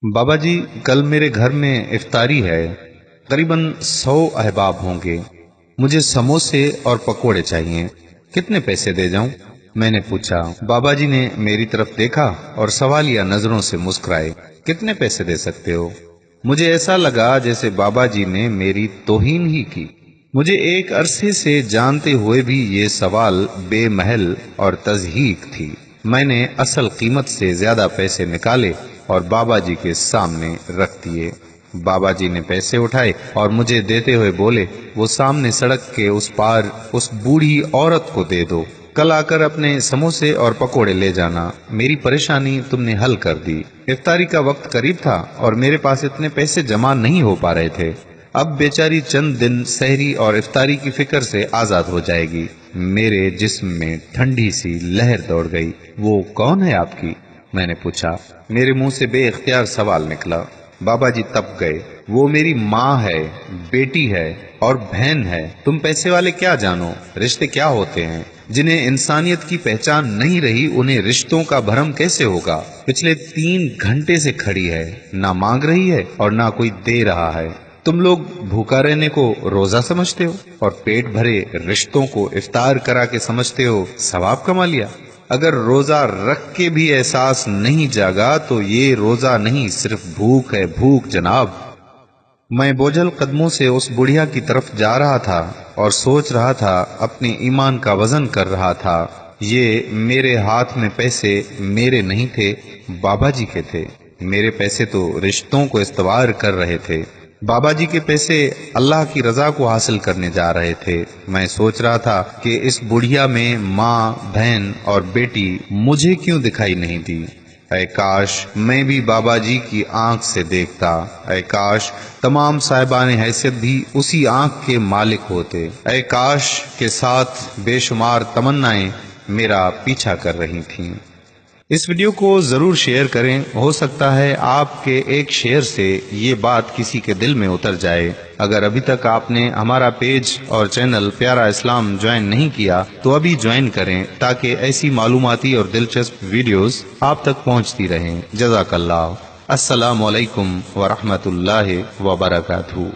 बाबा जी, कल मेरे घर में इफ्तारी है। करीबन 100 अहबाब होंगे। मुझे समोसे और पकोड़े चाहिए। कितने पैसे दे जाऊं? मैंने पूछा। बाबा जी ने मेरी तरफ देखा और सवालिया नजरों से मुस्कुराए। कितने पैसे दे सकते हो? मुझे ऐसा लगा जैसे बाबा जी ने मेरी तौहीन ही की। मुझे एक अरसे से जानते हुए भी ये सवाल बेमहल और तज़हीक थी। मैंने असल कीमत से ज्यादा पैसे निकाले और बाबा जी के सामने रख दिए। बाबा जी ने पैसे उठाए और मुझे देते हुए बोले, वो सामने सड़क के उस पार उस बूढ़ी औरत को दे दो। कल आकर अपने समोसे और पकोड़े ले जाना। मेरी परेशानी तुमने हल कर दी। इफ्तारी का वक्त करीब था और मेरे पास इतने पैसे जमा नहीं हो पा रहे थे। अब बेचारी चंद दिन सहरी और इफ्तारी की फिक्र से आजाद हो जाएगी। मेरे जिस्म में ठंडी सी लहर दौड़ गई। वो कौन है आपकी? मैंने पूछा। मेरे मुंह से बेइख्तियार सवाल निकला। बाबा जी तप गए। वो मेरी माँ है, बेटी है और बहन है। तुम पैसे वाले क्या जानो, रिश्ते क्या होते हैं? जिन्हें इंसानियत की पहचान नहीं रही, उन्हें रिश्तों का भरम कैसे होगा? पिछले 3 घंटे से खड़ी है, ना मांग रही है और ना कोई दे रहा है। तुम लोग भूखा रहने को रोजा समझते हो और पेट भरे रिश्तों को इफ्तार करा के समझते हो सवाब कमा लिया। अगर रोजा रख के भी एहसास नहीं जागा तो ये रोजा नहीं, सिर्फ भूख है, भूख जनाब। मैं बोझल कदमों से उस बुढ़िया की तरफ जा रहा था और सोच रहा था, अपने ईमान का वजन कर रहा था। ये मेरे हाथ में पैसे मेरे नहीं थे, बाबा जी के थे। मेरे पैसे तो रिश्तों को इस्तवार कर रहे थे। बाबा जी के पैसे अल्लाह की रजा को हासिल करने जा रहे थे। मैं सोच रहा था कि इस बुढ़िया में माँ, बहन और बेटी मुझे क्यों दिखाई नहीं दी। ऐ काश मैं भी बाबा जी की आंख से देखता। ऐ काश तमाम साहिबान हैसियत भी उसी आंख के मालिक होते। ऐ काश के साथ बेशुमार तमन्नाएं मेरा पीछा कर रही थीं। इस वीडियो को जरूर शेयर करें। हो सकता है आपके एक शेयर से ये बात किसी के दिल में उतर जाए। अगर अभी तक आपने हमारा पेज और चैनल प्यारा इस्लाम ज्वाइन नहीं किया तो अभी ज्वाइन करें, ताकि ऐसी मालूमाती और दिलचस्प वीडियोस आप तक पहुंचती रहें। जज़ाकल्लाह। अस्सलामु अलैकुम व रहमतुल्लाहि व बरकातहू।